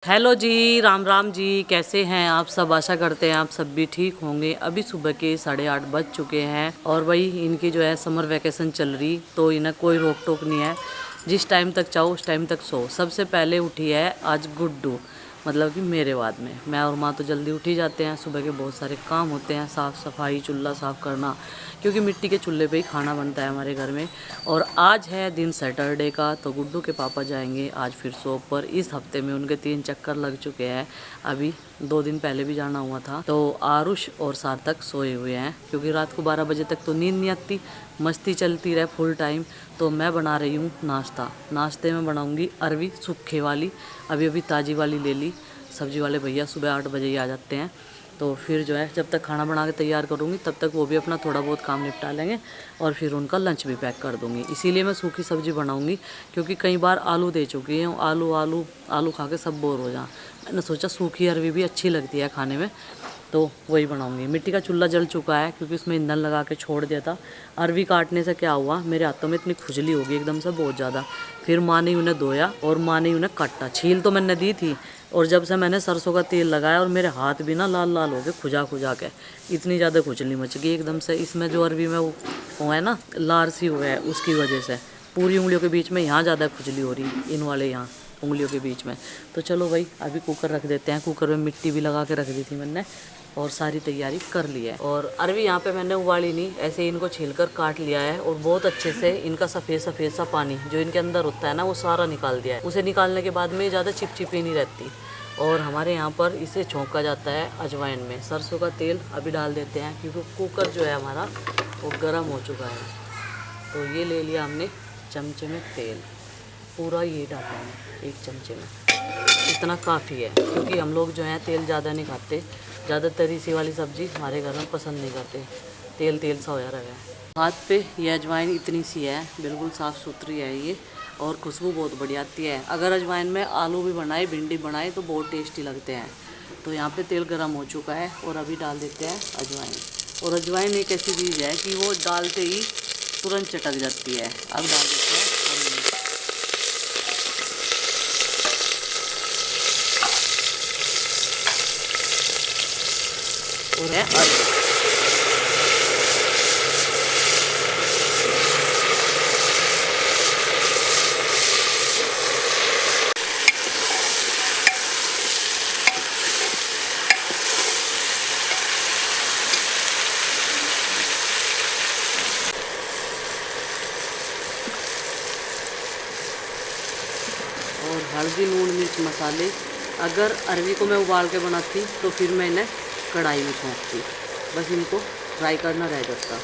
Hello जी, राम राम जी। कैसे हैं आप सब? आशा करते हैं आप सब भी ठीक होंगे। अभी सुबह के 8:30 बज चुके हैं और वही इनकी जो है समर वैकेशन चल रही, तो इन्हें कोई रोक टोक नहीं है। जिस टाइम तक चाहो उस टाइम तक सो। सबसे पहले उठी है आज गुड्डू, मतलब कि मेरे बाद में। मैं और माँ तो जल्दी उठ ही जाते हैं। सुबह के बहुत सारे काम होते हैं, साफ़ सफाई, चूल्हा साफ़ करना, क्योंकि मिट्टी के चूल्हे पे ही खाना बनता है हमारे घर में। और आज है दिन सैटरडे का, तो गुड्डू के पापा जाएंगे आज फिर शॉप पर। इस हफ्ते में उनके 3 चक्कर लग चुके हैं। अभी 2 दिन पहले भी जाना हुआ था। तो आरुष और सार्थक सोए हुए हैं, क्योंकि रात को 12 बजे तक तो नींद नहीं आती, मस्ती चलती रहे फुल टाइम। तो मैं बना रही हूँ नाश्ता। नाश्ते में बनाऊँगी अरवी सूखे वाली, अभी अभी ताज़ी वाली ले ली। सब्जी वाले भैया सुबह 8 बजे ही आ जाते हैं। तो फिर जो है जब तक खाना बना के तैयार करूँगी तब तक वो भी अपना थोड़ा बहुत काम निपटा लेंगे और फिर उनका लंच भी पैक कर दूँगी। इसीलिए मैं सूखी सब्ज़ी बनाऊँगी, क्योंकि कई बार आलू दे चुकी हूँ, आलू खा के सब बोर हो जाए। मैंने सोचा सूखी अरवी भी अच्छी लगती है खाने में, तो वही बनाऊंगी। मिट्टी का चूल्हा जल चुका है, क्योंकि उसमें ईंधन लगा के छोड़ दिया था। अरवी काटने से क्या हुआ, मेरे हाथों में इतनी खुजली हो गई एकदम से बहुत ज़्यादा। फिर माँ ने उन्हें धोया और माँ ने उन्हें काटा। छील तो मैंने दी थी, और जब से मैंने सरसों का तेल लगाया और मेरे हाथ भी ना लाल लाल हो गए खुजा खुजा के, इतनी ज़्यादा खुजली मच गई एकदम से। इसमें जो अरवी में वो है ना, लार सी हुआ है, उसकी वजह से पूरी उंगलियों के बीच में यहाँ ज़्यादा खुजली हो रही, इन वाले यहाँ उंगलियों के बीच में। तो चलो भाई अभी कुकर रख देते हैं। कुकर में मिट्टी भी लगा के रख दी थी मैंने, और सारी तैयारी कर ली है। और अरवी यहाँ पे मैंने उबाली नहीं, ऐसे इनको छीलकर काट लिया है, और बहुत अच्छे से इनका सफ़ेद सफ़ेद सा पानी जो इनके अंदर होता है ना, वो सारा निकाल दिया है। उसे निकालने के बाद में ज़्यादा चिपचिपी नहीं रहती। और हमारे यहाँ पर इसे छौंका जाता है अजवाइन में। सरसों का तेल अभी डाल देते हैं, क्योंकि कुकर जो है हमारा वो गर्म हो चुका है। तो ये ले लिया हमने चमचे में तेल, पूरा ये डालना है 1 चमचे में, इतना काफ़ी है। क्योंकि हम लोग जो है तेल ज़्यादा नहीं खाते, ज़्यादा तरी सी वाली सब्ज़ी हमारे घर में पसंद नहीं करते, तेल तेल सा होया रहा है। हाथ पे ये अजवाइन इतनी सी है, बिल्कुल साफ़ सुथरी है ये, और खुशबू बहुत बढ़िया आती है। अगर अजवाइन में आलू भी बनाए, भिंडी बनाए तो बहुत टेस्टी लगते हैं। तो यहाँ पे तेल गर्म हो चुका है और अभी डाल देते हैं अजवाइन। और अजवाइन एक ऐसी चीज़ है कि वो डालते ही तुरंत चटक जाती है। अब डाल देते हैं और है अरवी। और हल्दी, लून, मिर्च, मसाले। अगर अरवी को मैं उबाल के बनाती तो फिर मैं इन्हें कढ़ाई में छोंकती, बस इनको फ्राई करना रह जाता।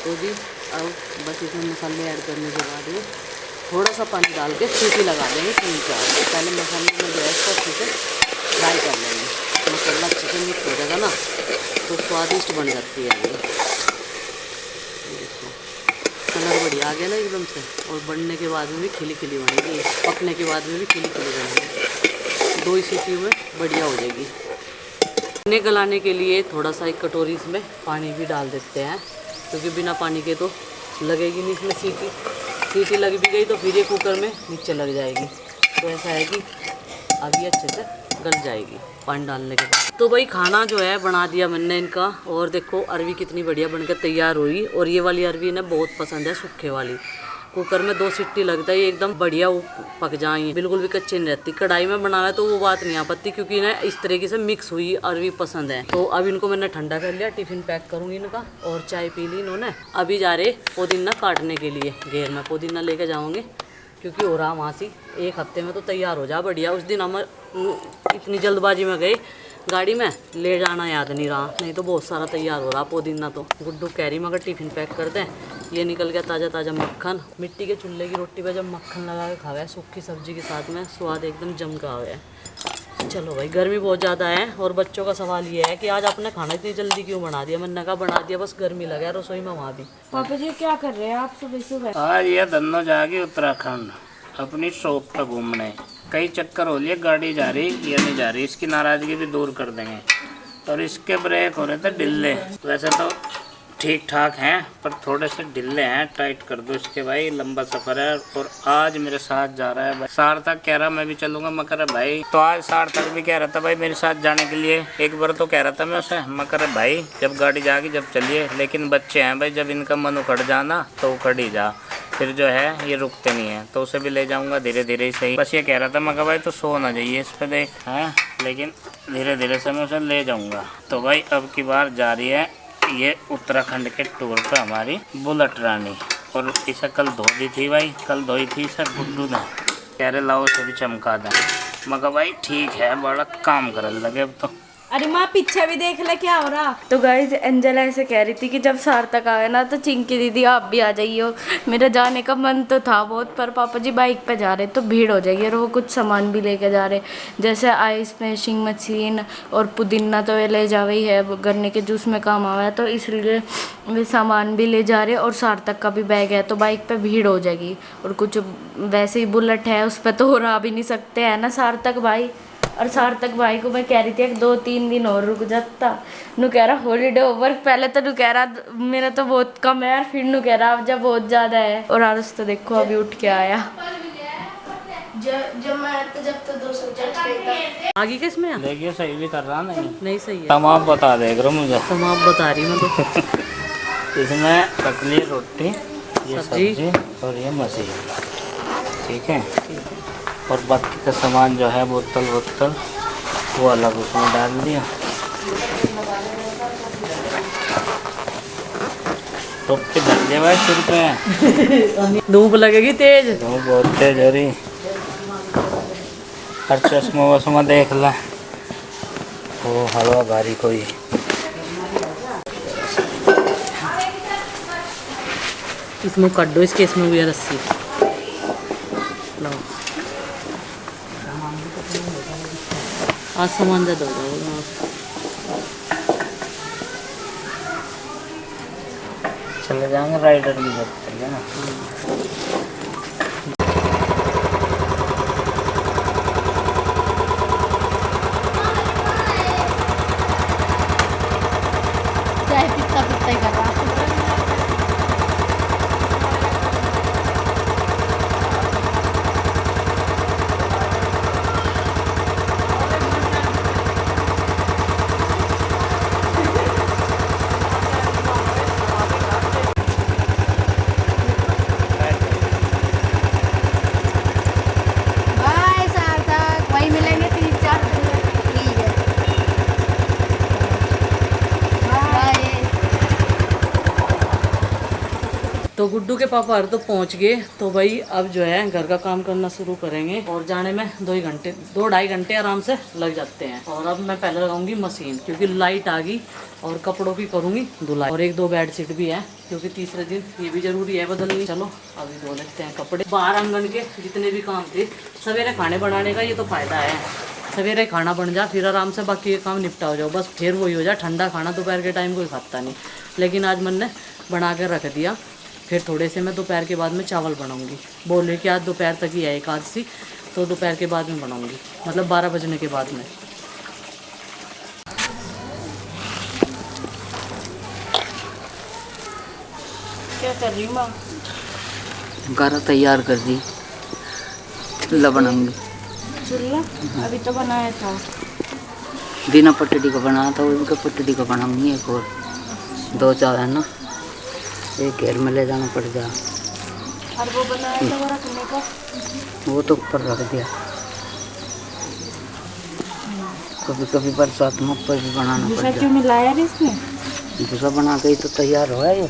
तो जी अब बस इसमें मसाले ऐड करने के बाद में थोड़ा सा पानी डाल के सीटी लगा देंगे 3-4। पहले मसाले में गैस को अच्छे से फ्राई कर लेंगे। मसाला अच्छे से मिक्स हो जाएगा ना, तो स्वादिष्ट बन जाती है ये। देखो कलर बढ़िया आ गया ना एकदम से, और बनने के बाद में भी खिली खिली बनेगी, पकने के बाद में भी खिली खिली बनेगी। 2 ही सीटियों में बढ़िया हो जाएगी। इन्हें गलाने के लिए थोड़ा सा एक कटोरी इसमें पानी भी डाल देते हैं, क्योंकि बिना पानी के तो लगेगी नहीं इसमें सीटी। सीटी लग भी गई तो फिर ये कुकर में नीचे लग जाएगी। तो ऐसा है कि अभी अच्छे से गल जाएगी पानी डालने के बाद। तो भाई खाना जो है बना दिया मैंने इनका, और देखो अरवी कितनी बढ़िया बनकर तैयार हुई। और ये वाली अरवी इन्हें बहुत पसंद है, सूखे वाली। कुकर में 2 सीटी लगता है, ये एकदम बढ़िया पक जाए, बिल्कुल भी कच्ची नहीं रहती। कढ़ाई में बनाना तो वो बात नहीं आ पाती, क्योंकि इन्हें इस तरीके से मिक्स हुई अरवी पसंद है। तो अब इनको मैंने ठंडा कर लिया, टिफिन पैक करूँगी इनका, और चाय पी ली इन्होंने। अभी जा रहे पुदीना काटने के लिए घेर में, पुदीना लेके जाऊँगे, क्योंकि हो रहा वहाँ से 1 हफ्ते में तो तैयार हो जा बढ़िया। उस दिन हम इतनी जल्दबाजी में गए गाड़ी में, ले जाना याद नहीं रहा, नहीं तो बहुत सारा तैयार हो रहा पुदीना। तो गुड्डू कह रही मगर टिफ़िन पैक कर दें। ये निकल गया ताज़ा ताज़ा मक्खन। मिट्टी के चूल्हे की रोटी पे जब मक्खन लगा के खावे सूखी सब्जी के साथ में, स्वाद एकदम जम का है। चलो भाई गर्मी बहुत ज़्यादा है, और बच्चों का सवाल ये है कि आज आपने खाना इतनी जल्दी क्यों बना दिया। मैंने कहा बना दिया, बस गर्मी लगा रसोई में वहाँ भी। पापा जी क्या कर रहे हैं आप सुबह सुबह? आज ये दोनों जाके उत्तराखंड अपनी शॉप पर घूमने। कई चक्कर हो लिए, गाड़ी जा रही ये नहीं जा रही, इसकी नाराज़गी भी दूर कर देंगे। और इसके ब्रेक हो रहे थे ढिल्ले। वैसे तो ठीक ठाक हैं पर थोड़े से ढीले हैं, टाइट कर दो इसके भाई, लंबा सफर है। और आज मेरे साथ जा रहा है भाई सार्थक, कह रहा मैं भी चलूंगा। मैं कह रहा भाई, तो आज सार्थक भी कह रहा था भाई मेरे साथ जाने के लिए। एक बार तो कह रहा था मैं उसे, मैं कह रहा भाई जब गाड़ी जाएगी जब चलिए, लेकिन बच्चे हैं भाई, जब इनका मन उखड़ जाना तो उखड़ ही जा, फिर जो है ये रुकते नहीं है। तो उसे भी ले जाऊंगा धीरे धीरे ही सही। बस ये कह रहा था मैं कहा भाई तो सो ना जाइए इस पे देख है, लेकिन धीरे धीरे से मैं उसे ले जाऊंगा। तो भाई अब की बार जा रही है ये उत्तराखंड के टूर पे हमारी बुलेट रानी। और इसे कल धो दी थी भाई, कल धोई थी इसे गुड्डू ने, कह रहे लाओ से भी चमका दें। मैं कहा भाई ठीक है, बड़ा काम करने लगे अब तो। अरे माँ पीछे भी देख ले क्या हो रहा। तो गाइज एंजल ऐसे कह रही थी कि जब सार्थक आए ना तो चिंकी दीदी आप भी आ जाइए। मेरा जाने का मन तो था बहुत, पर पापा जी बाइक पे जा रहे तो भीड़ हो जाएगी, और वो कुछ सामान भी लेके जा रहे, जैसे आइस मैशिंग मशीन और पुदीना तो ये ले जावे ही है, गन्ने के जूस में काम आवा है, तो इसलिए वे सामान भी ले जा रहे। और सार्थक का भी बैग है तो बाइक पे भीड़ हो जाएगी। और कुछ वैसे ही बुलेट है उस पर तो हो रहा भी नहीं सकते है ना सार्थक भाई। और सार्थक भाई को मैं कह रही थी 2-3 दिन और रुक जाता, नु कह रहा हॉलीडे होमवर्क, पहले तो नु कह रहा मेरा तो बहुत कम है, फिर नु कह रहा अब जब बहुत ज़्यादा है। और आरुष तो देखो अभी उठ के आया। जब मैं तो जब तो 2 सब्जेक्ट आगे किस में देखिए सही भी कर रहा नहीं सही है। तुम आप बता देख रहे हो मुझे, तुम आप बता रही मैं तो इसमें रख ली रोटी, ये सब्जी और ये मछली, ठीक है। और बाकी का सामान जो है बोतल वो अलग उसमें डाल दिया। टोप के धर दिया भाई सिर पे। धूप लगेगी तेज, धूप बहुत तेज हो रही। हर चश्मा वश्मा देख ला, वो हवा भारी कोई। इसमें कट दो, इसके इसमें भी है रस्सी। लो आज सामान ज़्यादा हो जाएगा। चले जाएंगे, राइडर भी करते हैं ना। चाय पित्ता पित्ता ही कर रहा। तो गुड्डू के पापा हर तो पहुंच गए, तो भाई अब जो है घर का काम करना शुरू करेंगे। और जाने में 2-2.5 घंटे आराम से लग जाते हैं। और अब मैं पहले लगाऊंगी मशीन, क्योंकि लाइट आ गई, और कपड़ों की करूंगी धुलाई। और 1-2 बेडशीट भी है, क्योंकि तीसरे दिन ये भी जरूरी है बदलनी। चलो अभी धो लेते हैं कपड़े। बाहर आंगन के जितने भी काम थे, सवेरे खाने बनाने का ये तो फायदा है, सवेरे खाना बन जा, फिर आराम से बाकी ये काम निपटा हो जाओ। बस फिर वही हो जाए, ठंडा खाना दोपहर के टाइम कोई खाता नहीं। लेकिन आज मैंने बना कर रख दिया, फिर थोड़े से मैं दोपहर के बाद में चावल बनाऊंगी। बोले कि आज दोपहर तक ही है एकादशी, तो दोपहर के बाद में बनाऊंगी, मतलब 12 बजने के बाद में। क्या कर रही हूँ माँ? गारा तैयार कर दी, चूल्हा बनाऊंगी। चूल्हा अभी तो बनाया था, बिना पटड़ी का बनाया था, उनका पटड़ी का बनाऊंगी। एक और 2-4 है ना, एक घेर में ले जाना पड़ गया। और वो बनाया था वो रखने का, वो तो ऊपर रख दिया। कभी कभी बरसात में ऊपर भी बनाना पड़ क्यों मिलाया रे इसमें? गया। दूसरा बना के ही तो तैयार हुआ है ये।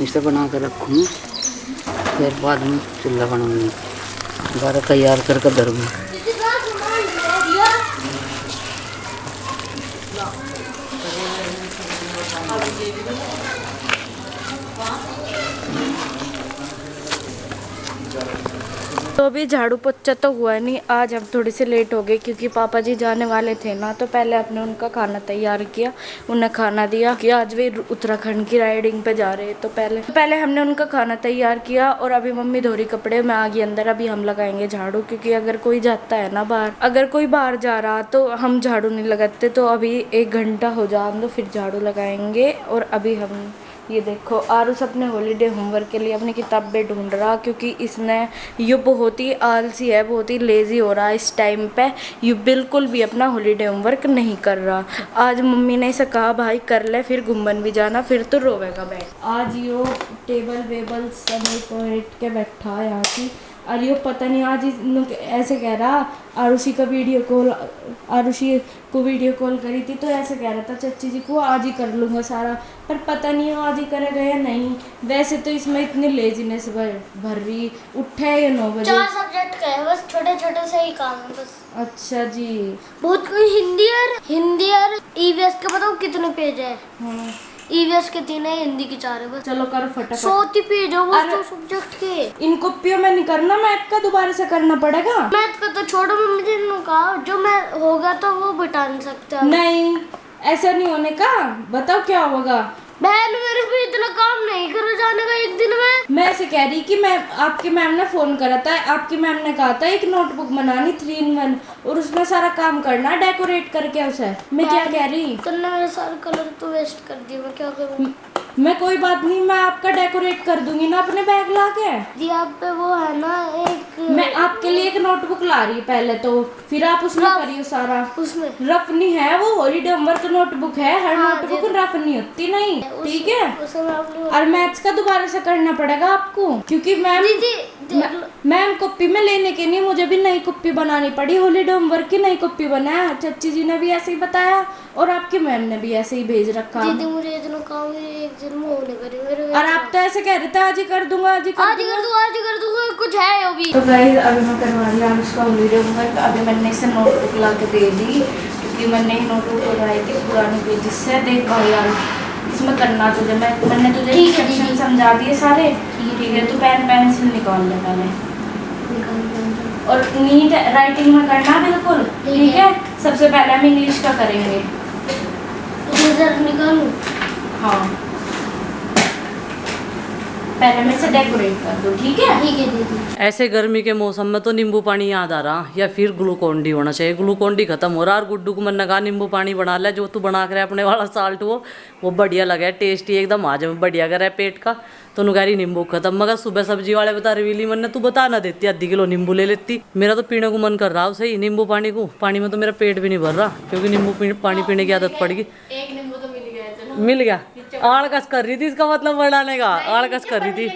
इसे बना कर रखूँगी, फिर बाद में चूल्हा बनाऊंगी। गारा तैयार करके धरूँगी। तो अभी झाड़ू पोछा तो हुआ नहीं, आज हम थोड़ी सी लेट हो गए क्योंकि पापा जी जाने वाले थे ना, तो पहले आपने उनका खाना तैयार किया, उन्हें खाना दिया कि आज वे उत्तराखंड की राइडिंग पे जा रहे हैं। तो पहले हमने उनका खाना तैयार किया और अभी मम्मी धोरी कपड़े में आ गई अंदर। अभी हम लगाएंगे झाड़ू क्योंकि अगर कोई जाता है ना बाहर, अगर कोई बाहर जा रहा तो हम झाड़ू नहीं लगाते। तो अभी 1 घंटा हो जाए तो फिर झाड़ू लगाएंगे। और अभी हम ये देखो आरुष अपने हॉलीडे होमवर्क के लिए अपनी किताबें ढूंढ रहा क्योंकि इसने ये बहुत ही आलसी है, बहुत ही लेजी हो रहा है इस टाइम पे। ये बिल्कुल भी अपना हॉलीडे होमवर्क नहीं कर रहा। आज मम्मी ने इसे कहा भाई कर ले, फिर घूमन भी जाना, फिर तो रोवेगा बैठ। आज यो टेबल वेबल समेट के बैठा है यहाँ की। और ये पता नहीं आज ऐसे कह रहा, आरुषि को वीडियो कॉल करी थी तो ऐसे कह रहा था चाची जी को आज ही कर लूँगा सारा, पर पता नहीं आज ही करेगा या नहीं। वैसे तो इसमें इतनी लेजीनेस भर रही, उठे या 9 बजे। 4 सब्जेक्ट का है, बस छोटे छोटे से ही काम है बस। अच्छा जी। बहुत कोई हिंदी और ईवीएस के बताओ कितने पेज है? हाँ ईवीएस के 3 है, हिंदी के 4 है बस। चलो करो फटाफट। 100 पेज है बस तो सब्जेक्ट के। इन कॉपियों में नहीं करना, मैथ का दोबारा से करना पड़ेगा। मैथ का तो छोड़ो, मम्मी जी ने कहा जो मैं होगा तो वो बिटा नहीं सकता। नहीं ऐसा नहीं होने का, बताओ क्या होगा। बहन मेरे पे इतना काम नहीं करो जाने का एक दिन में। मैं ऐसे कह रही कि मैं आपकी मैम ने फोन करा था, आपकी मैम ने कहा था एक नोटबुक बनानी 3 in 1 और उसमें सारा काम करना, डेकोरेट करके उसे। मैं क्या कह रही, तुमने मेरे सारे कलर तो वेस्ट कर दिए, मैं क्या करूँ? मैं कोई बात नहीं, मैं आपका डेकोरेट कर दूंगी ना अपने बैग ला के। जी आप पे वो है ना एक, मैं आपके लिए एक नोटबुक ला रही पहले तो, फिर आप उसमें करियो सारा। उसमें रफ नहीं है वो, हॉलीडे होमवर्क नोटबुक है, हर हाँ, नोटबुक रफ नहीं होती नहीं, ठीक है। उसमें आपने और मैथ्स का दोबारा से करना पड़ेगा आपको क्योंकि मैम कॉपी में लेने के नहीं, मुझे भी नई कॉपी बनानी पड़ी, हॉलीडे होमवर्क की नई कॉपी बनाया। चाची जी ने भी ऐसे ही बताया और आपकी मैम ने भी ऐसे ही भेज रखा। दीदी मुझे इतना काम है एक दिन में होने करी मेरे। और आप तो ऐसे कह रहे थे आज ही कर दूंगा, आज ही कर दूंगा, कुछ है अभी। तो गाइस अभी मैं करवा रही हूँ उसका हॉलीडे होमवर्क। अभी मैंने इसे नोटबुक ला के दे दी क्योंकि मैंने ही नोटबुक लगाई थी पुरानी पेज से। देख भाई यार इसमें करना तुझे, मैंने तुझे इंस्ट्रक्शन समझा दिए सारे, ठीक है। तो पेन पेंसिल निकाल ले पहले और नीट राइटिंग में करना बिल्कुल, ठीक है। सबसे पहले हम इंग्लिश का करेंगे। निकालूं? हाँ पहले मैं इसे डेकोरेट कर दूं, ठीक है। ठीक है दीदी। ऐसे गर्मी के मौसम में तो नींबू पानी याद आ रहा, या फिर ग्लूकोन डी होना चाहिए। ग्लूकोन डी खत्म हो रहा और गुड्डू को मैंने कहा नींबू पानी बना ले, जो तू बना कर अपने वाला साल्ट वो बढ़िया लगा, टेस्टी एकदम, आज में बढ़िया कर पेट का। तो नुगारी नींबू खत्म, मगर सुबह सब्जी वाले बता रही मन ने तू बता ना देती, आधी किलो नींबू ले लेती। मेरा तो पीने को मन कर रहा सही नींबू पानी को, पानी में तो मेरा पेट भी नहीं भर रहा क्योंकि नींबू पानी पीने की आदत पड़ गई। एक नींबू तो मिल गया, आड़कस कर रही थी, इसका मतलब बढ़ाने का आड़कस कर रही थी।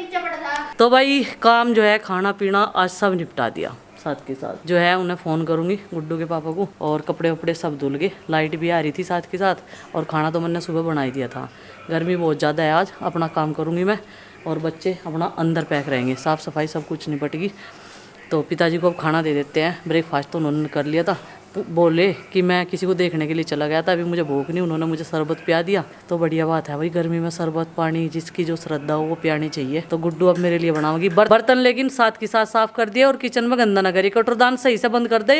तो भाई काम जो है खाना पीना आज सब निपटा दिया, साथ के साथ जो है उन्हें फ़ोन करूँगी गुड्डू के पापा को, और कपड़े वपड़े सब धुल गए, लाइट भी आ रही थी साथ के साथ, और खाना तो मैंने सुबह बना ही दिया था। गर्मी बहुत ज़्यादा है आज, अपना काम करूँगी मैं और बच्चे अपना अंदर पैक रहेंगे, साफ़ सफाई सब कुछ निपटेगी। तो पिताजी को अब खाना दे देते हैं, ब्रेकफास्ट तो उन्होंने कर लिया था, बोले कि मैं किसी को देखने के लिए चला गया था, अभी मुझे भूख नहीं, उन्होंने मुझे शरबत पिया दिया। तो बढ़िया बात है भाई, गर्मी में शरबत पानी जिसकी जो श्रद्धा हो वो पियानी चाहिए। तो गुड्डू अब मेरे लिए बनाऊंगी बर्तन, लेकिन साथ के साथ साफ कर दिया और किचन में गंदा ना करी, कटोरदान सही से बंद कर दे।